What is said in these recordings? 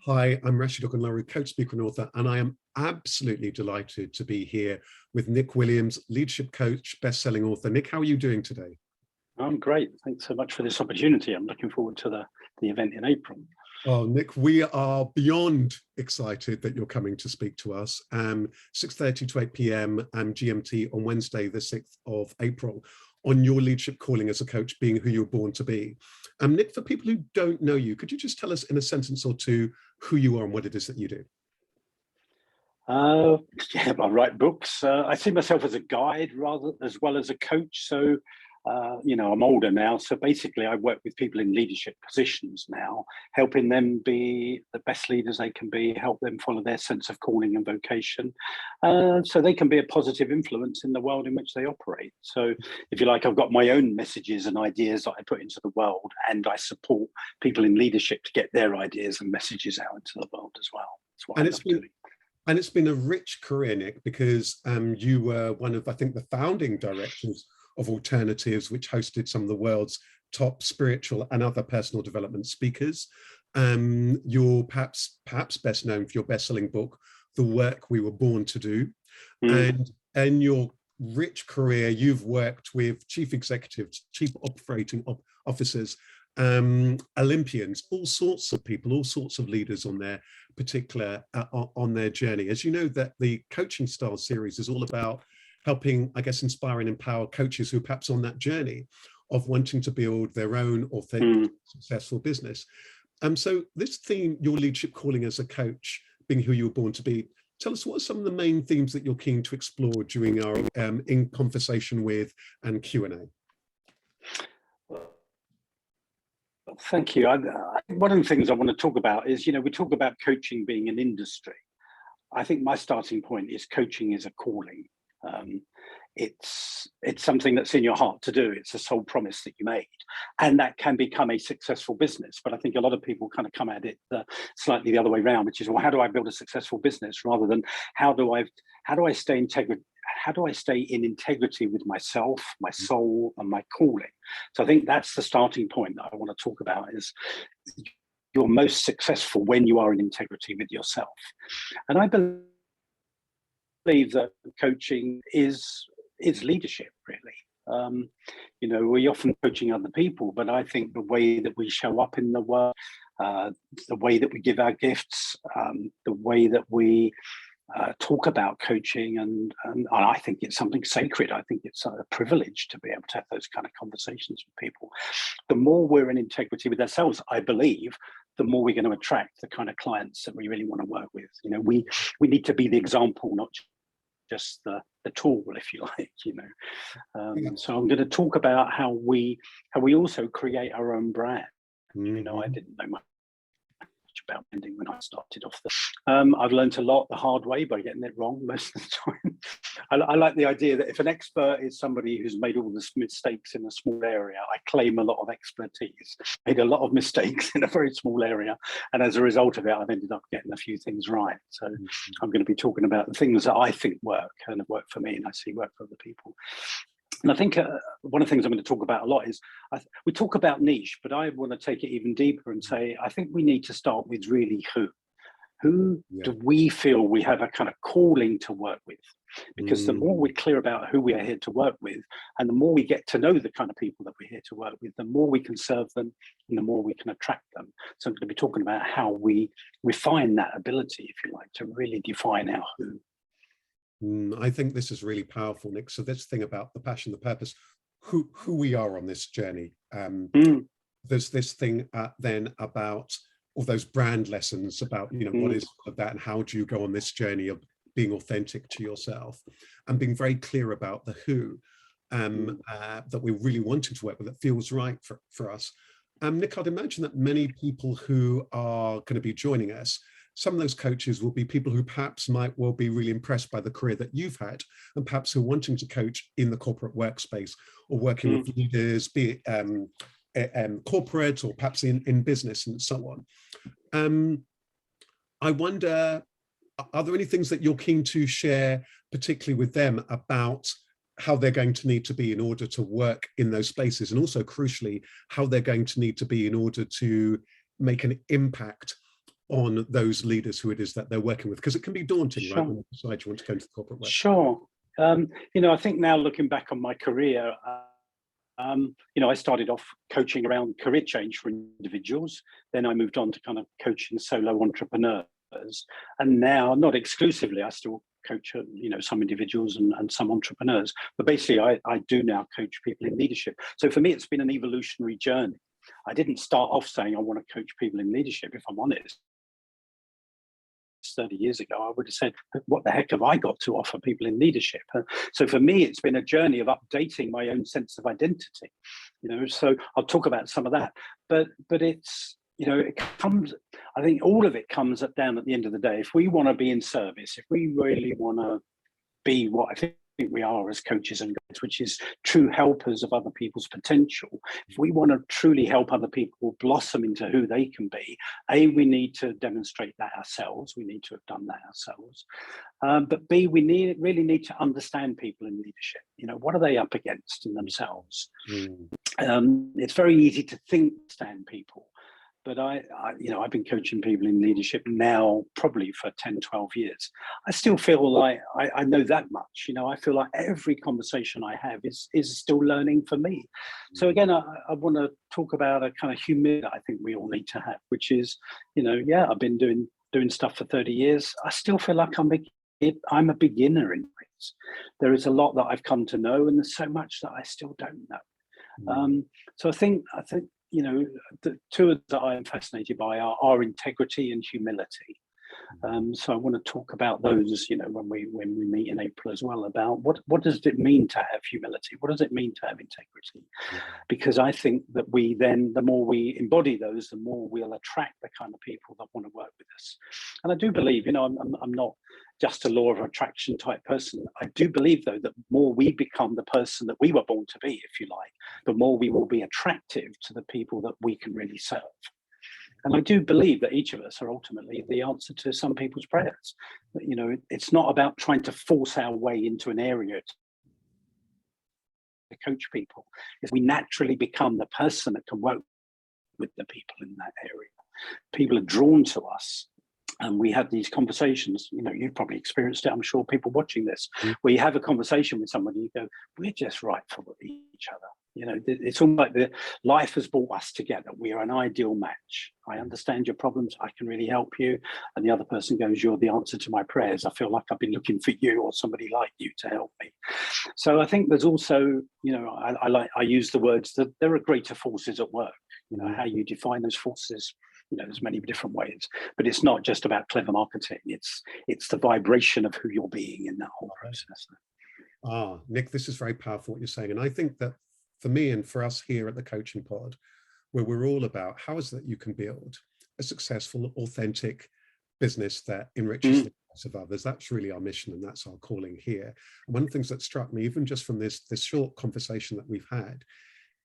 Hi, I'm Rasheed Ogunlaru Coach, Speaker and Author, and I am absolutely delighted to be here with Nick Williams, leadership coach, best-selling author. Nick, how are you doing today? I'm great. Thanks so much for this opportunity. I'm looking forward to the event in April. Oh, Nick, we are beyond excited that you're coming to speak to us. 6:30 to 8 p.m. GMT on Wednesday, the 6th of April, on your leadership calling as a coach, being who you're born to be. Nick, for people who don't know you, could you just tell us in a sentence or two who you are and what it is that you do? Yeah, I write books. I see myself as a guide rather as well as a coach. So, I'm older now. So basically, I work with people in leadership positions now, helping them be the best leaders they can be, help them follow their sense of calling and vocation, so they can be a positive influence in the world in which they operate. So, if you like, I've got my own messages and ideas that I put into the world, and I support people in leadership to get their ideas and messages out into the world as well. That's what I love doing. And it's been a rich career, Nick, because you were one of, I think, the founding directors of Alternatives, which hosted some of the world's top spiritual and other personal development speakers. You're perhaps best known for your best-selling book, The Work We Were Born to Do. And in your rich career, you've worked with chief executives, chief operating officers, Olympians, all sorts of people, all sorts of leaders on their particular on their journey. As you know, that the Coaching Style series is all about helping, I guess, inspire and empower coaches who are perhaps on that journey of wanting to build their own authentic, successful business. So this theme, your leadership calling as a coach, being who you were born to be, tell us what are some of the main themes that you're keen to explore during our in conversation with and Q&A. Thank you. One of the things I want to talk about is, we talk about coaching being an industry. I think my starting point is coaching is a calling. It's something that's in your heart to do. It's a soul promise that you made, and that can become a successful business. But I think a lot of people kind of come at it slightly the other way around, which is, well, how do I build a successful business, rather than how do I stay in integrity with myself, my soul, and my calling. So I think that's the starting point that I want to talk about. Is you're most successful when you are in integrity with yourself. And I believe that coaching is leadership, really. We often coaching other people, but I think the way that we show up in the world, the way that we give our gifts, the way that we talk about coaching, and I think it's something sacred. I think it's a privilege to be able to have those kind of conversations with people. The more we're in integrity with ourselves, I believe, the more we're going to attract the kind of clients that we really want to work with. We need to be the example, not just the tool, if you like. So I'm going to talk about how we also create our own brand. I didn't know much about branding when I started off. I've learned a lot the hard way by getting it wrong most of the time. I like the idea that if an expert is somebody who's made all the mistakes in a small area, I claim a lot of expertise. Made a lot of mistakes in a very small area, and as a result of it, I've ended up getting a few things right. So I'm going to be talking about the things that I think work and have worked for me, and I see work for other people. And I think one of the things I'm going to talk about a lot is we talk about niche, but I want to take it even deeper and say, I think we need to start with really who. Who do we feel we have a kind of calling to work with? Because the more we're clear about who we are here to work with, and the more we get to know the kind of people that we're here to work with, the more we can serve them and the more we can attract them. So I'm going to be talking about how we refine that ability, if you like, to really define our who. I think this is really powerful, Nick. So this thing about the passion, the purpose, who we are on this journey. There's this thing then about all those brand lessons about, what is all of that and how do you go on this journey of being authentic to yourself and being very clear about the who that we're really wanting to work with, that feels right for us. Nick, I'd imagine that many people who are going to be joining us, some of those coaches will be people who perhaps might well be really impressed by the career that you've had, and perhaps who are wanting to coach in the corporate workspace or working with leaders, be it corporate or perhaps in business and so on. I wonder, are there any things that you're keen to share, particularly with them, about how they're going to need to be in order to work in those spaces, and also crucially, how they're going to need to be in order to make an impact on those leaders who it is that they're working with? Because it can be daunting, Sure. right, when you decide you want to go into the corporate world. Sure. I think now looking back on my career, I started off coaching around career change for individuals. Then I moved on to kind of coaching solo entrepreneurs. And now, not exclusively, I still coach, some individuals and some entrepreneurs. But basically, I do now coach people in leadership. So for me, it's been an evolutionary journey. I didn't start off saying I want to coach people in leadership, if I'm honest. 30 years ago, I would have said, what the heck have I got to offer people in leadership? So for me, it's been a journey of updating my own sense of identity. So I'll talk about some of that. But it's, it comes, I think all of it comes down at the end of the day. If we want to be in service, if we really want to be what I think we are as coaches and guides, which is true helpers of other people's potential. If we want to truly help other people blossom into who they can be, we need to demonstrate that ourselves. We need to have done that ourselves. But B, we really need to understand people in leadership. What are they up against in themselves? It's very easy to understand people. But I've been coaching people in leadership now probably for 10, 12 years. I still feel like I know that much. I feel like every conversation I have is still learning for me. So again, I want to talk about a kind of humility I think we all need to have, which is, I've been doing stuff for 30 years. I still feel like I'm a beginner in things. There is a lot that I've come to know, and there's so much that I still don't know. So I think the two that I'm fascinated by are integrity and humility. So I want to talk about those, when we meet in April as well, about what does it mean to have humility? What does it mean to have integrity? Because I think that the more we embody those, the more we'll attract the kind of people that want to work with us. And I do believe, I'm not just a law of attraction type person. I do believe, though, that the more we become the person that we were born to be, if you like, the more we will be attractive to the people that we can really serve. And I do believe that each of us are ultimately the answer to some people's prayers. It's not about trying to force our way into an area to coach people. If we naturally become the person that can work with the people in that area, people are drawn to us. And we have these conversations, you've probably experienced it, I'm sure, people watching this, where you have a conversation with somebody, you go, we're just right for each other. It's almost like life has brought us together. We are an ideal match. I understand your problems. I can really help you. And the other person goes, you're the answer to my prayers. I feel like I've been looking for you or somebody like you to help me. So I think there's also, I use the words that there are greater forces at work. How you define those forces, there's many different ways, but it's not just about clever marketing. It's the vibration of who you're being in that whole process. Nick, this is very powerful what you're saying. And I think that for me and for us here at the Coaching Pod, where we're all about how is that you can build a successful, authentic business that enriches the lives of others. That's really our mission, and that's our calling here. And one of the things that struck me, even just from this short conversation that we've had,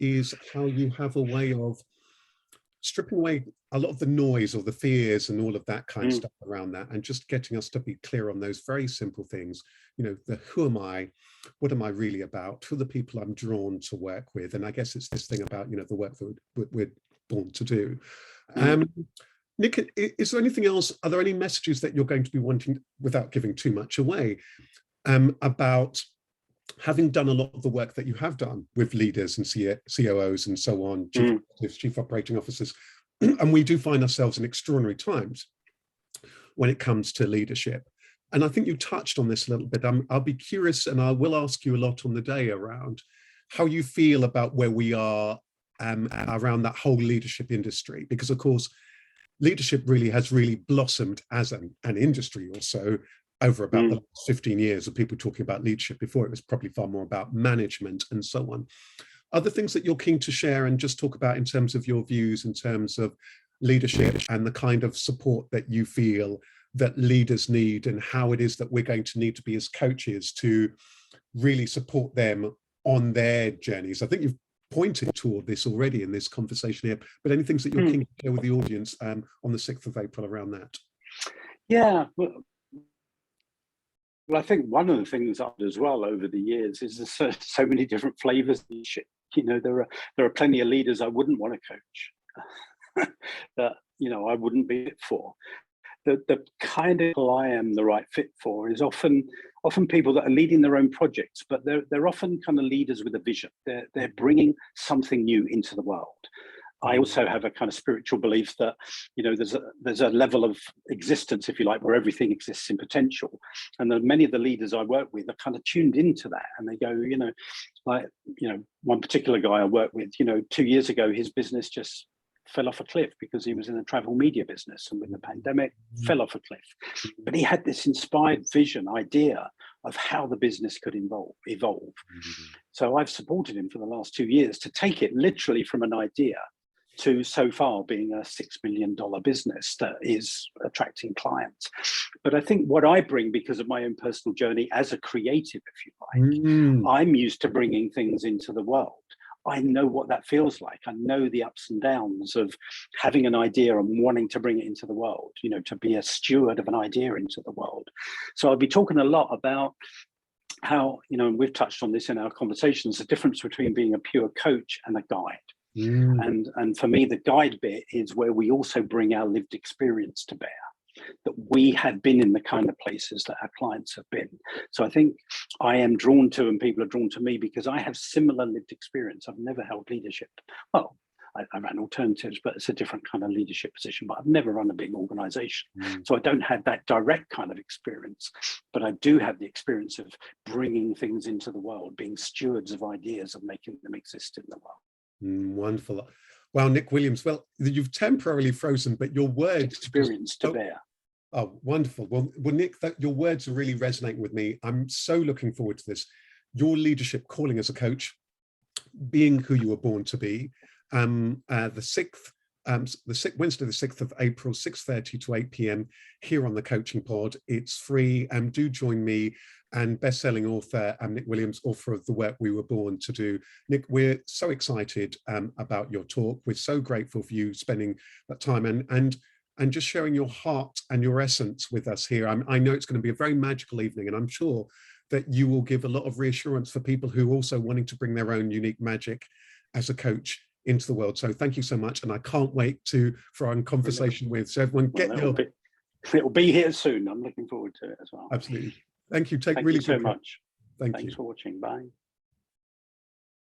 is how you have a way of stripping away a lot of the noise or the fears and all of that kind of stuff around that, and just getting us to be clear on those very simple things. The who am I? What am I really about? Who are the people I'm drawn to work with? And I guess it's this thing about, the work that we're born to do. Nick, is there anything else? Are there any messages that you're going to be wanting, without giving too much away, about having done a lot of the work that you have done with leaders and COOs and so on, chief operating officers, and we do find ourselves in extraordinary times when it comes to leadership. And I think you touched on this a little bit. I'll be curious, and I will ask you a lot on the day around how you feel about where we are around that whole leadership industry, because of course, leadership has blossomed as an industry also over about the last 15 years of people talking about leadership. Before, it was probably far more about management and so on. Other things that you're keen to share and just talk about in terms of your views, in terms of leadership and the kind of support that you feel that leaders need, and how it is that we're going to need to be as coaches to really support them on their journeys. I think you've pointed toward this already in this conversation here, but any things that you're keen to share with the audience on the 6th of April around that? Yeah, well, I think one of the things as well over the years is there's so many different flavors. There are plenty of leaders I wouldn't want to coach. that, you know, I wouldn't be fit for. The kind of people I am the right fit for is often people that are leading their own projects, but they're often kind of leaders with a vision. They're bringing something new into the world. I also have a kind of spiritual belief that, you know, there's a level of existence, if you like, where everything exists in potential. And many of the leaders I work with are kind of tuned into that. And they go, you know, like, you know, one particular guy I work with, you know, 2 years ago, his business just fell off a cliff because he was in the travel media business, and with the pandemic, fell off a cliff. But he had this inspired vision, idea of how the business could evolve. So I've supported him for the last 2 years to take it literally from an idea to so far being a $6 million business that is attracting clients. But I think what I bring, because of my own personal journey as a creative, if you like, I'm used to bringing things into the world. I know what that feels like. I know the ups and downs of having an idea and wanting to bring it into the world, you know, to be a steward of an idea into the world. So I'll be talking a lot about how, you know, and we've touched on this in our conversations, the difference between being a pure coach and a guide. And for me, the guide bit is where we also bring our lived experience to bear, that we have been in the kind of places that our clients have been. So I think I am drawn to, and people are drawn to me, because I have similar lived experience. I've never held leadership. Well, I ran alternatives, but it's a different kind of leadership position, but I've never run a big organization. So I don't have that direct kind of experience, but I do have the experience of bringing things into the world, being stewards of ideas and making them exist in the world. Wonderful. Wow, Nick Williams. Well, you've temporarily frozen, but your words experience to bear. Oh, wonderful. Well, Nick, your words are really resonating with me. I'm so looking forward to this. Your leadership calling as a coach, being who you were born to be. Wednesday, the 6th of April, 6:30 to 8 p.m. here on the Coaching Pod. It's free. Do join me and best-selling author Nick Williams, author of The Work We Were Born to Do. Nick, we're so excited about your talk. We're so grateful for you spending that time and just sharing your heart and your essence with us here. I know it's going to be a very magical evening, and I'm sure that you will give a lot of reassurance for people who are also wanting to bring their own unique magic as a coach into the world. So thank you so much, and I can't wait for our conversation with. So everyone, it'll be here soon. I'm looking forward to it as well. Absolutely. Thank you. Thank you so much. Thank you. Thanks for watching. Bye.